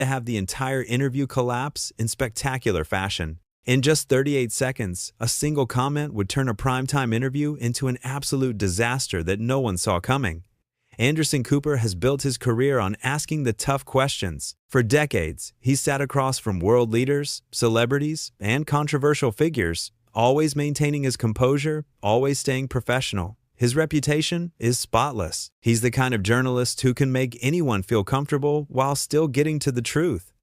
to have the entire interview collapse in spectacular fashion. In just 38 seconds, a single comment would turn a primetime interview into an absolute disaster that no one saw coming. Anderson Cooper has built his career on asking the tough questions. For decades, he's sat across from world leaders, celebrities, and controversial figures, always maintaining his composure, always staying professional. His reputation is spotless. He's the kind of journalist who can make anyone feel comfortable while still getting to the truth.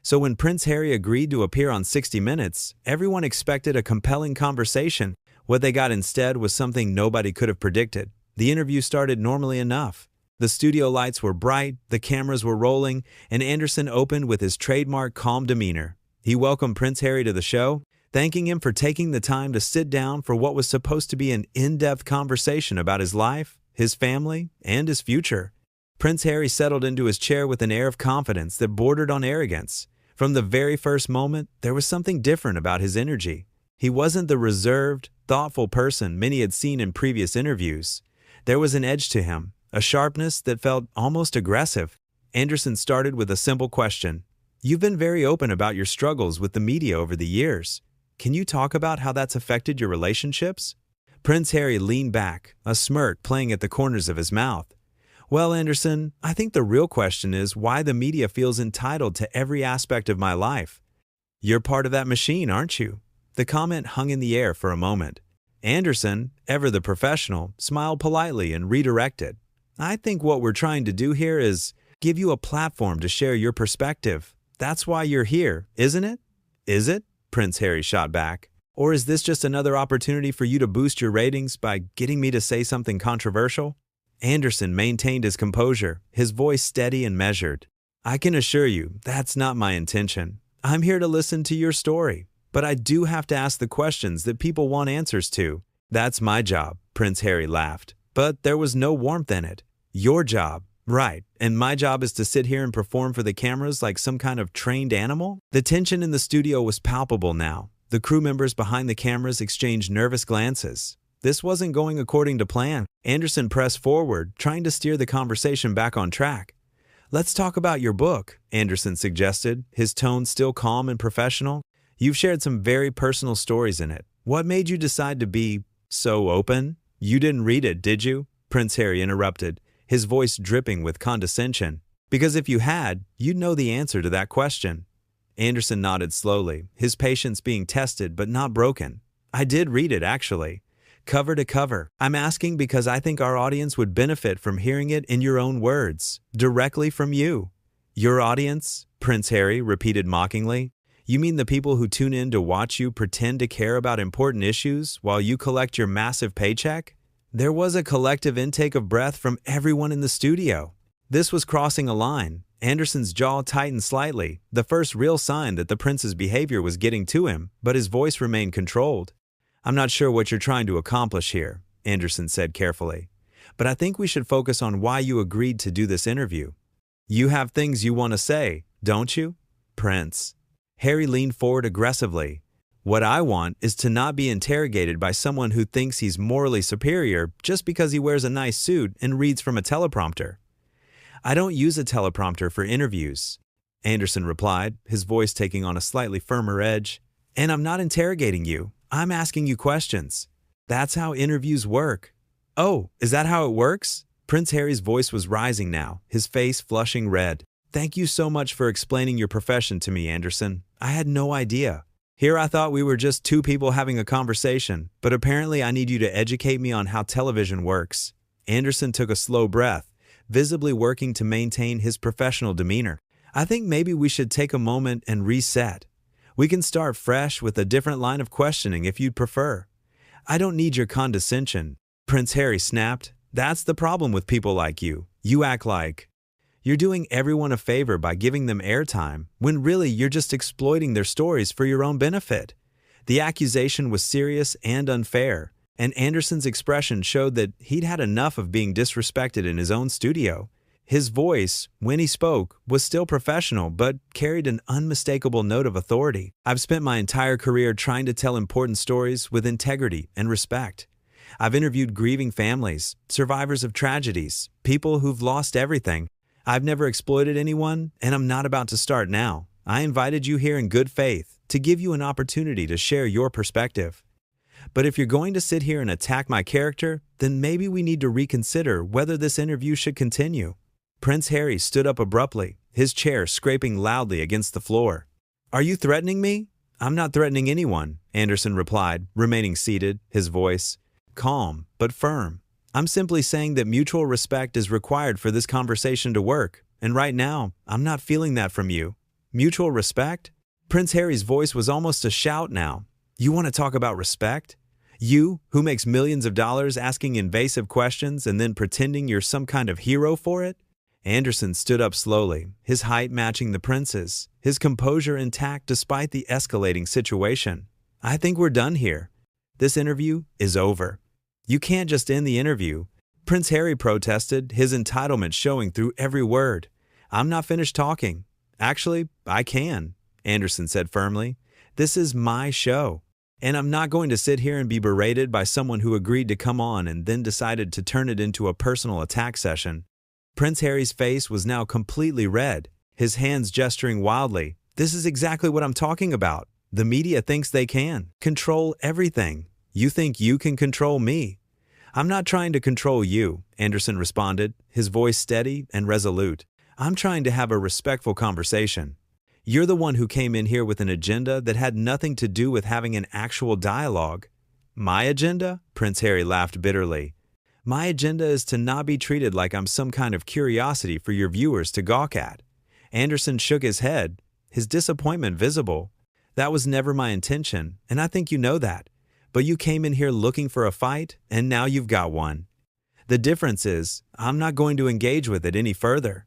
So when Prince Harry agreed to appear on 60 Minutes, everyone expected a compelling conversation. What they got instead was something nobody could have predicted. The interview started normally enough. The studio lights were bright, the cameras were rolling, and Anderson opened with his trademark calm demeanor. He welcomed Prince Harry to the show, thanking him for taking the time to sit down for what was supposed to be an in-depth conversation about his life, his family, and his future. Prince Harry settled into his chair with an air of confidence that bordered on arrogance. From the very first moment, there was something different about his energy. He wasn't the reserved, thoughtful person many had seen in previous interviews. There was an edge to him, a sharpness that felt almost aggressive. Anderson started with a simple question. You've been very open about your struggles with the media over the years. Can you talk about how that's affected your relationships? Prince Harry leaned back, a smirk playing at the corners of his mouth. Well, Anderson, I think the real question is why the media feels entitled to every aspect of my life. You're part of that machine, aren't you? The comment hung in the air for a moment. Anderson, ever the professional, smiled politely and redirected. I think what we're trying to do here is give you a platform to share your perspective. That's why you're here, isn't it? Is it? Prince Harry shot back. Or is this just another opportunity for you to boost your ratings by getting me to say something controversial? Anderson maintained his composure, his voice steady and measured. I can assure you, that's not my intention. I'm here to listen to your story, but I do have to ask the questions that people want answers to. That's my job, Prince Harry laughed, but there was no warmth in it. Your job, right, and my job is to sit here and perform for the cameras like some kind of trained animal? The tension in the studio was palpable now. The crew members behind the cameras exchanged nervous glances. This wasn't going according to plan. Anderson pressed forward, trying to steer the conversation back on track. Let's talk about your book, Anderson suggested, his tone still calm and professional. You've shared some very personal stories in it. What made you decide to be so open? You didn't read it, did you? Prince Harry interrupted, his voice dripping with condescension. Because if you had, you'd know the answer to that question. Anderson nodded slowly, his patience being tested but not broken. I did read it, actually. Cover to cover. I'm asking because I think our audience would benefit from hearing it in your own words, directly from you. Your audience? Prince Harry repeated mockingly. You mean the people who tune in to watch you pretend to care about important issues while you collect your massive paycheck? There was a collective intake of breath from everyone in the studio. This was crossing a line. Anderson's jaw tightened slightly, the first real sign that the prince's behavior was getting to him, but his voice remained controlled. I'm not sure what you're trying to accomplish here, Anderson said carefully, but I think we should focus on why you agreed to do this interview. You have things you want to say, don't you? Prince. Harry leaned forward aggressively. What I want is to not be interrogated by someone who thinks he's morally superior just because he wears a nice suit and reads from a teleprompter. I don't use a teleprompter for interviews, Anderson replied, his voice taking on a slightly firmer edge. And I'm not interrogating you. I'm asking you questions. That's how interviews work. Oh, is that how it works? Prince Harry's voice was rising now, his face flushing red. Thank you so much for explaining your profession to me, Anderson. I had no idea. Here I thought we were just two people having a conversation, but apparently I need you to educate me on how television works. Anderson took a slow breath, visibly working to maintain his professional demeanor. I think maybe we should take a moment and reset. We can start fresh with a different line of questioning if you'd prefer. I don't need your condescension, Prince Harry snapped. That's the problem with people like you. You act like you're doing everyone a favor by giving them airtime, when really you're just exploiting their stories for your own benefit. The accusation was serious and unfair, and Anderson's expression showed that he'd had enough of being disrespected in his own studio. His voice, when he spoke, was still professional but carried an unmistakable note of authority. I've spent my entire career trying to tell important stories with integrity and respect. I've interviewed grieving families, survivors of tragedies, people who've lost everything. I've never exploited anyone, and I'm not about to start now. I invited you here in good faith to give you an opportunity to share your perspective. But if you're going to sit here and attack my character, then maybe we need to reconsider whether this interview should continue." Prince Harry stood up abruptly, his chair scraping loudly against the floor. "Are you threatening me?" "I'm not threatening anyone," Anderson replied, remaining seated, his voice calm but firm. "I'm simply saying that mutual respect is required for this conversation to work, and right now, I'm not feeling that from you." "Mutual respect?" Prince Harry's voice was almost a shout now. "You want to talk about respect? You, who makes millions of dollars asking invasive questions and then pretending you're some kind of hero for it?" Anderson stood up slowly, his height matching the prince's, his composure intact despite the escalating situation. "I think we're done here. This interview is over." "You can't just end the interview," Prince Harry protested, his entitlement showing through every word. "I'm not finished talking." "Actually, I can," Anderson said firmly. "This is my show, and I'm not going to sit here and be berated by someone who agreed to come on and then decided to turn it into a personal attack session." Prince Harry's face was now completely red, his hands gesturing wildly. "This is exactly what I'm talking about. The media thinks they can control everything. You think you can control me?" "I'm not trying to control you," Anderson responded, his voice steady and resolute. "I'm trying to have a respectful conversation. You're the one who came in here with an agenda that had nothing to do with having an actual dialogue." "My agenda?" Prince Harry laughed bitterly. "My agenda is to not be treated like I'm some kind of curiosity for your viewers to gawk at." Anderson shook his head, his disappointment visible. "That was never my intention, and I think you know that. But you came in here looking for a fight, and now you've got one. The difference is, I'm not going to engage with it any further."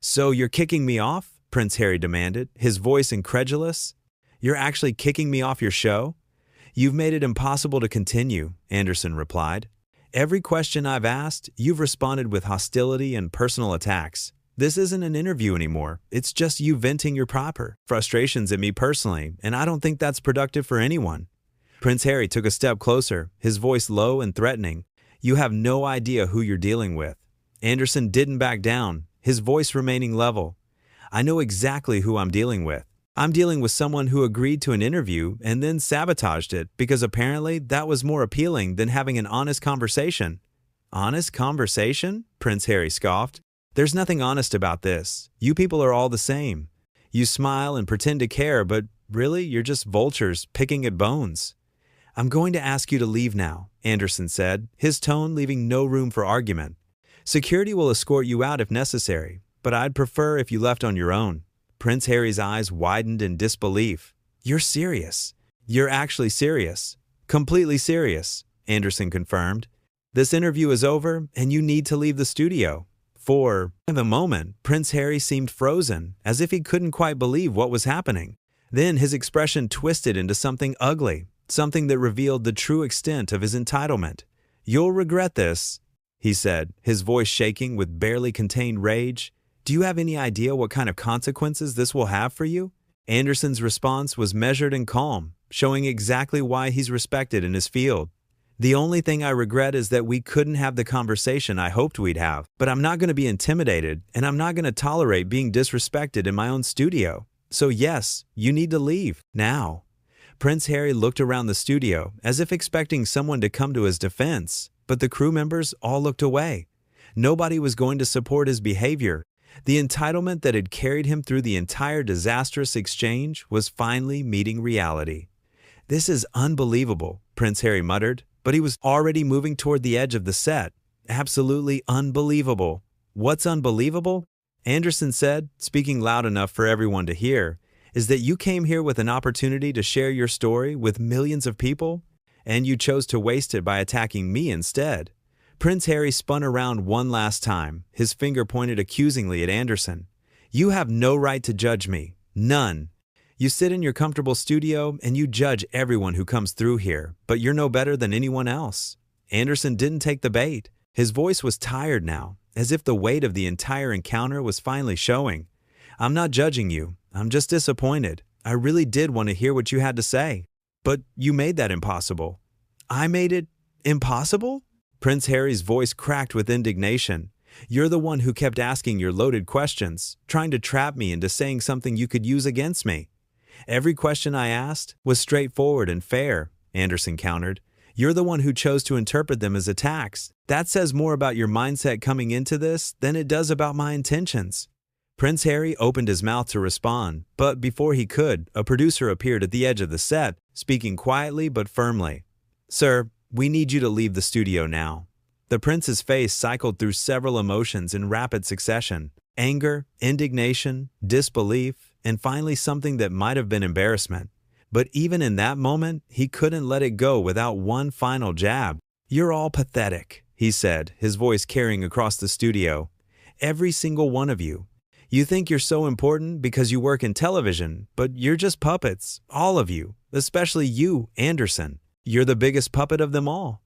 "So you're kicking me off?" Prince Harry demanded, his voice incredulous. "You're actually kicking me off your show?" "You've made it impossible to continue," Anderson replied. "Every question I've asked, you've responded with hostility and personal attacks. This isn't an interview anymore. It's just you venting your proper frustrations at me personally, and I don't think that's productive for anyone." Prince Harry took a step closer, his voice low and threatening. "You have no idea who you're dealing with." Anderson didn't back down, his voice remaining level. "I know exactly who I'm dealing with. I'm dealing with someone who agreed to an interview and then sabotaged it because apparently that was more appealing than having an honest conversation." "Honest conversation?" Prince Harry scoffed. "There's nothing honest about this. You people are all the same. You smile and pretend to care, but really you're just vultures picking at bones." "I'm going to ask you to leave now," Anderson said, his tone leaving no room for argument. "Security will escort you out if necessary, but I'd prefer if you left on your own." Prince Harry's eyes widened in disbelief. "You're serious?" "You're actually serious. Completely serious," Anderson confirmed. "This interview is over, and you need to leave the studio." For the moment, Prince Harry seemed frozen, as if he couldn't quite believe what was happening. Then his expression twisted into something ugly, something that revealed the true extent of his entitlement. "You'll regret this," he said, his voice shaking with barely contained rage. "Do you have any idea what kind of consequences this will have for you?" Anderson's response was measured and calm, showing exactly why he's respected in his field. "The only thing I regret is that we couldn't have the conversation I hoped we'd have, but I'm not going to be intimidated, and I'm not going to tolerate being disrespected in my own studio. So yes, you need to leave, now." Prince Harry looked around the studio, as if expecting someone to come to his defense, but the crew members all looked away. Nobody was going to support his behavior. The entitlement that had carried him through the entire disastrous exchange was finally meeting reality. "This is unbelievable," Prince Harry muttered, but he was already moving toward the edge of the set. "Absolutely unbelievable." "What's unbelievable?" Anderson said, speaking loud enough for everyone to hear, "is that you came here with an opportunity to share your story with millions of people, and you chose to waste it by attacking me instead." Prince Harry spun around one last time, his finger pointed accusingly at Anderson. "You have no right to judge me. None. You sit in your comfortable studio and you judge everyone who comes through here, but you're no better than anyone else." Anderson didn't take the bait. His voice was tired now, as if the weight of the entire encounter was finally showing. "I'm not judging you. I'm just disappointed. I really did want to hear what you had to say. But you made that impossible." "I made it impossible?" Prince Harry's voice cracked with indignation. You're the one who kept asking your loaded questions, trying to trap me into saying something you could use against me. Every question I asked was straightforward and fair, Anderson countered. You're the one who chose to interpret them as attacks. That says more about your mindset coming into this than it does about my intentions. Prince Harry opened his mouth to respond, but before he could, a producer appeared at the edge of the set, speaking quietly but firmly. Sir, we need you to leave the studio now. The prince's face cycled through several emotions in rapid succession: anger, indignation, disbelief, and finally something that might have been embarrassment. But even in that moment, he couldn't let it go without one final jab. You're all pathetic, he said, his voice carrying across the studio. Every single one of you. You think you're so important because you work in television, but you're just puppets, all of you, especially you, Anderson. You're the biggest puppet of them all.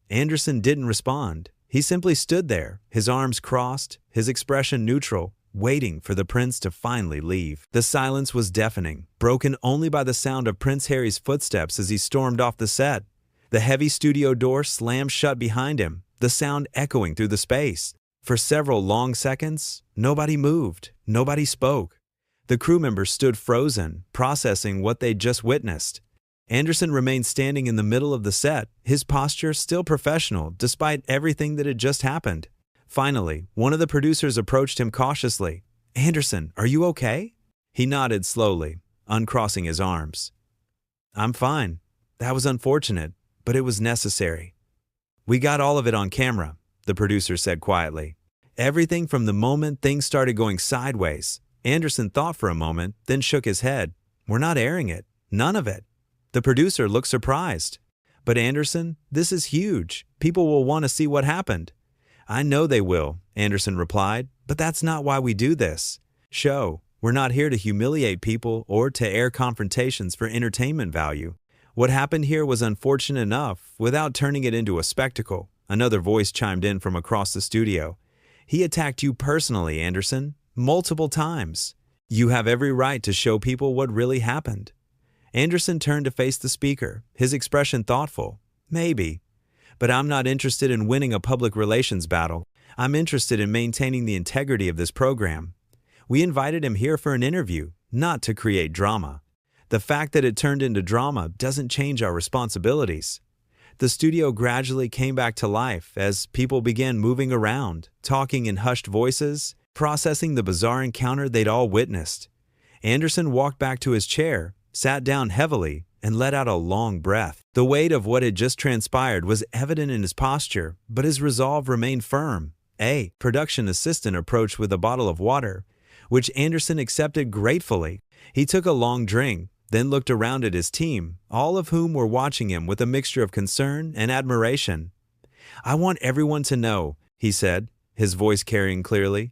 Anderson didn't respond. He simply stood there, his arms crossed, his expression neutral, waiting for the prince to finally leave. The silence was deafening, broken only by the sound of Prince Harry's footsteps as he stormed off the set. The heavy studio door slammed shut behind him, the sound echoing through the space. For several long seconds, nobody moved, nobody spoke. The crew members stood frozen, processing what they'd just witnessed. Anderson remained standing in the middle of the set, his posture still professional despite everything that had just happened. Finally, one of the producers approached him cautiously. Anderson, are you okay? He nodded slowly, uncrossing his arms. I'm fine. That was unfortunate, but it was necessary. We got all of it on camera, the producer said quietly. Everything from the moment things started going sideways. Anderson thought for a moment, then shook his head. We're not airing it. None of it. The producer looked surprised. But Anderson, this is huge. People will want to see what happened. I know they will, Anderson replied, but that's not why we do this. We're not here to humiliate people or to air confrontations for entertainment value. What happened here was unfortunate enough without turning it into a spectacle. Another voice chimed in from across the studio. He attacked you personally, Anderson, multiple times. You have every right to show people what really happened. Anderson turned to face the speaker, his expression thoughtful. Maybe. But I'm not interested in winning a public relations battle. I'm interested in maintaining the integrity of this program. We invited him here for an interview, not to create drama. The fact that it turned into drama doesn't change our responsibilities. The studio gradually came back to life as people began moving around, talking in hushed voices, processing the bizarre encounter they'd all witnessed. Anderson walked back to his chair, sat down heavily, and let out a long breath. The weight of what had just transpired was evident in his posture, but his resolve remained firm. A production assistant approached with a bottle of water, which Anderson accepted gratefully. He took a long drink, then looked around at his team, all of whom were watching him with a mixture of concern and admiration. I want everyone to know, he said, his voice carrying clearly,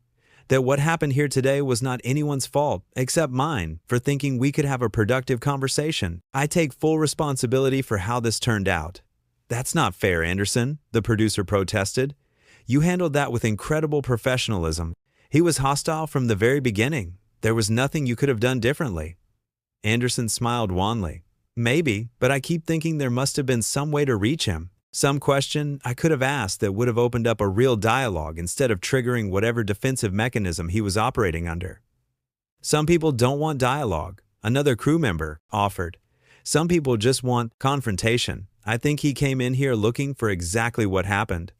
that what happened here today was not anyone's fault except mine for thinking we could have a productive conversation. I take full responsibility for how this turned out. That's not fair, Anderson, the producer protested. You handled that with incredible professionalism. He was hostile from the very beginning. There was nothing you could have done differently. Anderson smiled wanly. Maybe, but I keep thinking there must have been some way to reach him. Some question I could have asked that would have opened up a real dialogue instead of triggering whatever defensive mechanism he was operating under. Some people don't want dialogue, another crew member offered. Some people just want confrontation. I think he came in here looking for exactly what happened.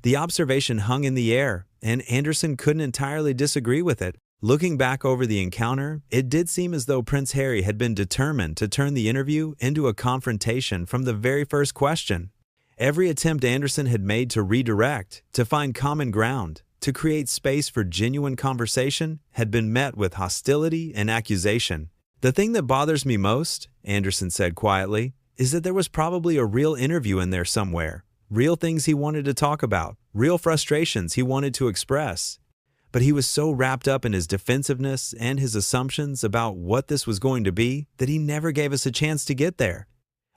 The observation hung in the air, and Anderson couldn't entirely disagree with it. Looking back over the encounter, it did seem as though Prince Harry had been determined to turn the interview into a confrontation from the very first question. Every attempt Anderson had made to redirect, to find common ground, to create space for genuine conversation had been met with hostility and accusation. The thing that bothers me most, Anderson said quietly, is that there was probably a real interview in there somewhere, real things he wanted to talk about, real frustrations he wanted to express. But he was so wrapped up in his defensiveness and his assumptions about what this was going to be that he never gave us a chance to get there.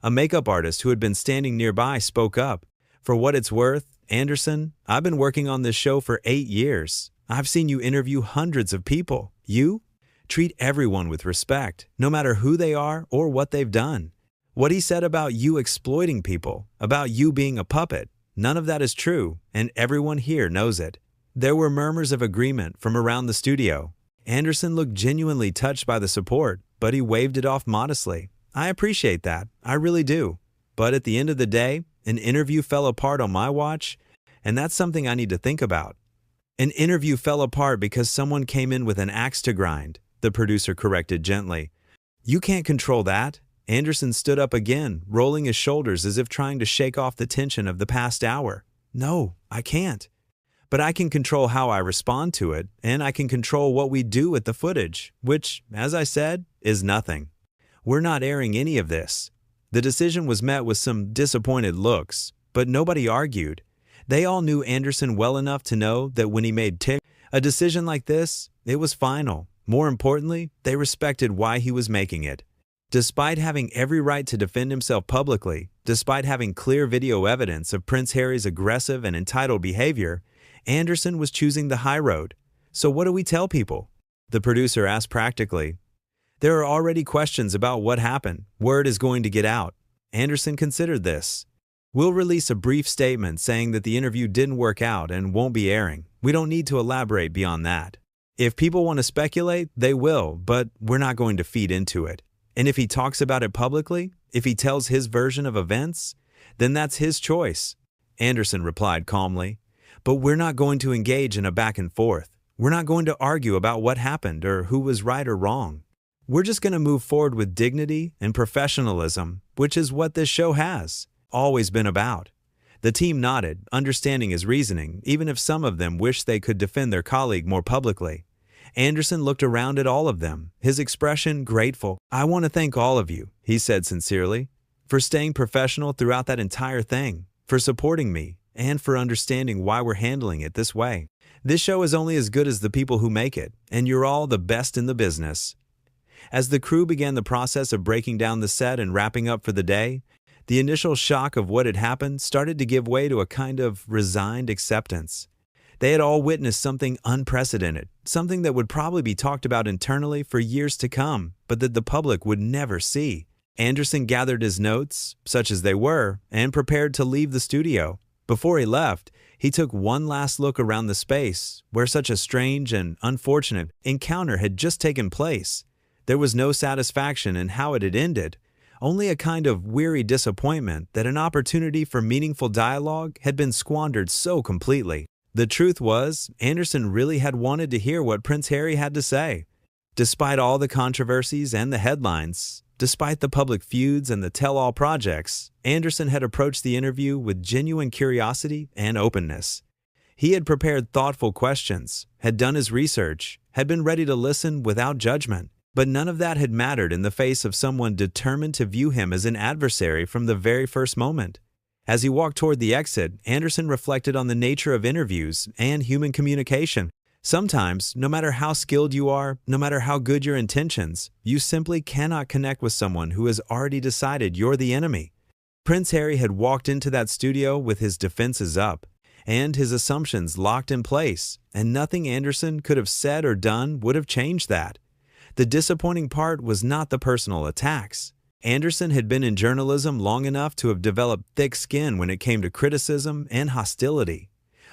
A makeup artist who had been standing nearby spoke up. For what it's worth, Anderson, I've been working on this show for 8 years. I've seen you interview hundreds of people. You? Treat everyone with respect, no matter who they are or what they've done. What he said about you exploiting people, about you being a puppet, none of that is true, and everyone here knows it. There were murmurs of agreement from around the studio. Anderson looked genuinely touched by the support, but he waved it off modestly. I appreciate that, I really do. But at the end of the day, an interview fell apart on my watch, and that's something I need to think about. An interview fell apart because someone came in with an axe to grind, the producer corrected gently. You can't control that. Anderson stood up again, rolling his shoulders as if trying to shake off the tension of the past hour. No, I can't. But I can control how I respond to it, and I can control what we do with the footage, which, as I said, is nothing. We're not airing any of this. The decision was met with some disappointed looks, but nobody argued. They all knew Anderson well enough to know that when he made a decision like this, it was final. More importantly, they respected why he was making it. Despite having every right to defend himself publicly, despite having clear video evidence of Prince Harry's aggressive and entitled behavior, Anderson was choosing the high road. So what do we tell people? The producer asked practically. There are already questions about what happened. Word is going to get out. Anderson considered this. We'll release a brief statement saying that the interview didn't work out and won't be airing. We don't need to elaborate beyond that. If people want to speculate, they will, but we're not going to feed into it. And if he talks about it publicly, if he tells his version of events, then that's his choice. Anderson replied calmly. But we're not going to engage in a back and forth. We're not going to argue about what happened or who was right or wrong. We're just going to move forward with dignity and professionalism, which is what this show has always been about. The team nodded, understanding his reasoning, even if some of them wished they could defend their colleague more publicly. Anderson looked around at all of them, his expression grateful. I want to thank all of you, he said sincerely, for staying professional throughout that entire thing, for supporting me, and for understanding why we're handling it this way. This show is only as good as the people who make it, and you're all the best in the business. As the crew began the process of breaking down the set and wrapping up for the day, the initial shock of what had happened started to give way to a kind of resigned acceptance. They had all witnessed something unprecedented, something that would probably be talked about internally for years to come, but that the public would never see. Anderson gathered his notes, such as they were, and prepared to leave the studio. Before he left, he took one last look around the space where such a strange and unfortunate encounter had just taken place. There was no satisfaction in how it had ended, only a kind of weary disappointment that an opportunity for meaningful dialogue had been squandered so completely. The truth was, Anderson really had wanted to hear what Prince Harry had to say. Despite all the controversies and the headlines, despite the public feuds and the tell-all projects, Anderson had approached the interview with genuine curiosity and openness. He had prepared thoughtful questions, had done his research, had been ready to listen without judgment. But none of that had mattered in the face of someone determined to view him as an adversary from the very first moment. As he walked toward the exit, Anderson reflected on the nature of interviews and human communication. Sometimes, no matter how skilled you are, no matter how good your intentions, you simply cannot connect with someone who has already decided you're the enemy. Prince Harry had walked into that studio with his defenses up, and his assumptions locked in place, and nothing Anderson could have said or done would have changed that. The disappointing part was not the personal attacks. Anderson had been in journalism long enough to have developed thick skin when it came to criticism and hostility.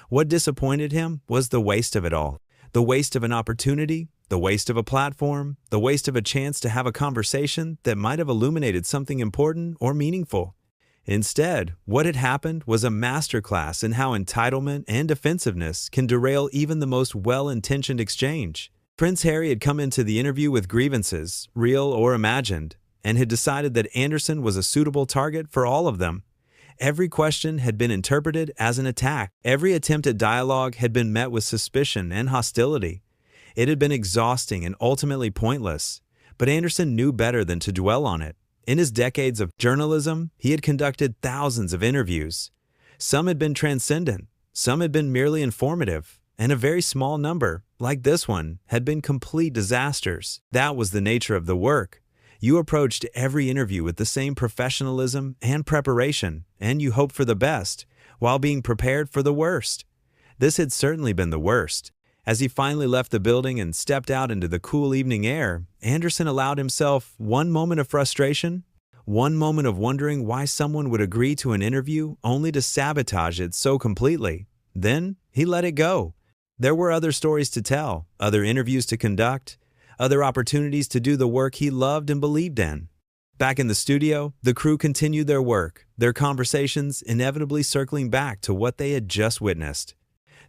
What disappointed him was the waste of it all. The waste of an opportunity, the waste of a platform, the waste of a chance to have a conversation that might have illuminated something important or meaningful. Instead, what had happened was a masterclass in how entitlement and defensiveness can derail even the most well-intentioned exchange. Prince Harry had come into the interview with grievances, real or imagined, and had decided that Anderson was a suitable target for all of them. Every question had been interpreted as an attack. Every attempt at dialogue had been met with suspicion and hostility. It had been exhausting and ultimately pointless, but Anderson knew better than to dwell on it. In his decades of journalism, he had conducted thousands of interviews. Some had been transcendent, some had been merely informative, and a very small number, like this one, had been complete disasters. That was the nature of the work. You approached every interview with the same professionalism and preparation, and you hoped for the best, while being prepared for the worst. This had certainly been the worst. As he finally left the building and stepped out into the cool evening air, Anderson allowed himself one moment of frustration, one moment of wondering why someone would agree to an interview only to sabotage it so completely. Then he let it go. There were other stories to tell, other interviews to conduct, other opportunities to do the work he loved and believed in. Back in the studio, the crew continued their work, their conversations inevitably circling back to what they had just witnessed.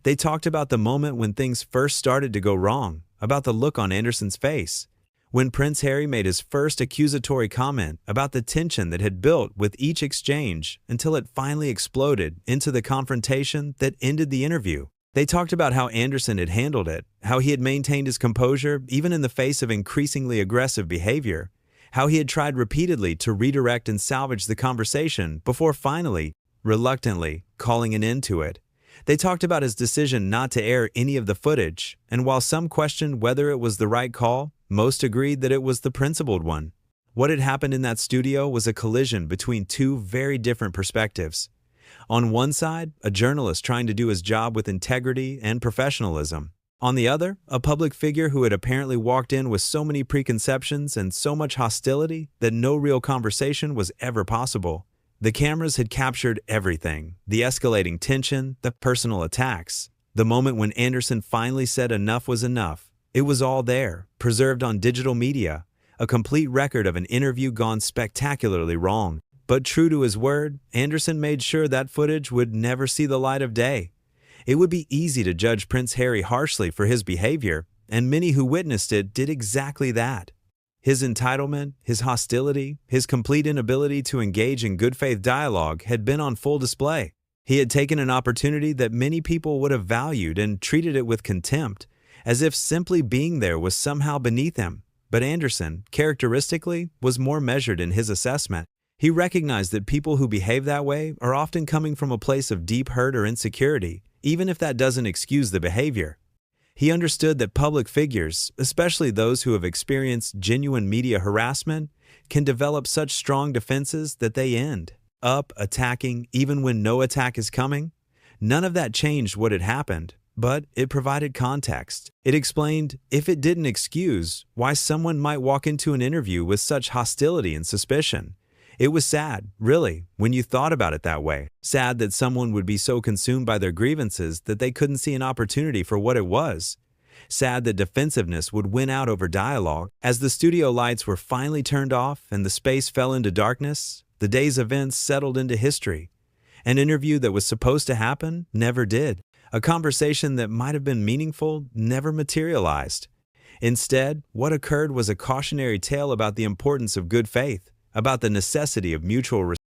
They talked about the moment when things first started to go wrong, about the look on Anderson's face, when Prince Harry made his first accusatory comment, about the tension that had built with each exchange until it finally exploded into the confrontation that ended the interview. They talked about how Anderson had handled it, how he had maintained his composure even in the face of increasingly aggressive behavior, how he had tried repeatedly to redirect and salvage the conversation before finally, reluctantly, calling an end to it. They talked about his decision not to air any of the footage, and while some questioned whether it was the right call, most agreed that it was the principled one. What had happened in that studio was a collision between two very different perspectives. On one side, a journalist trying to do his job with integrity and professionalism. On the other, a public figure who had apparently walked in with so many preconceptions and so much hostility that no real conversation was ever possible. The cameras had captured everything: the escalating tension, the personal attacks, the moment when Anderson finally said enough was enough. It was all there, preserved on digital media, a complete record of an interview gone spectacularly wrong. But true to his word, Anderson made sure that footage would never see the light of day. It would be easy to judge Prince Harry harshly for his behavior, and many who witnessed it did exactly that. His entitlement, his hostility, his complete inability to engage in good faith dialogue had been on full display. He had taken an opportunity that many people would have valued and treated it with contempt, as if simply being there was somehow beneath him. But Anderson, characteristically, was more measured in his assessment. He recognized that people who behave that way are often coming from a place of deep hurt or insecurity, even if that doesn't excuse the behavior. He understood that public figures, especially those who have experienced genuine media harassment, can develop such strong defenses that they end up attacking even when no attack is coming. None of that changed what had happened, but it provided context. It explained, if it didn't excuse, why someone might walk into an interview with such hostility and suspicion. It was sad, really, when you thought about it that way. Sad that someone would be so consumed by their grievances that they couldn't see an opportunity for what it was. Sad that defensiveness would win out over dialogue. As the studio lights were finally turned off and the space fell into darkness, the day's events settled into history. An interview that was supposed to happen never did. A conversation that might have been meaningful never materialized. Instead, what occurred was a cautionary tale about the importance of good faith, about the necessity of mutual respect.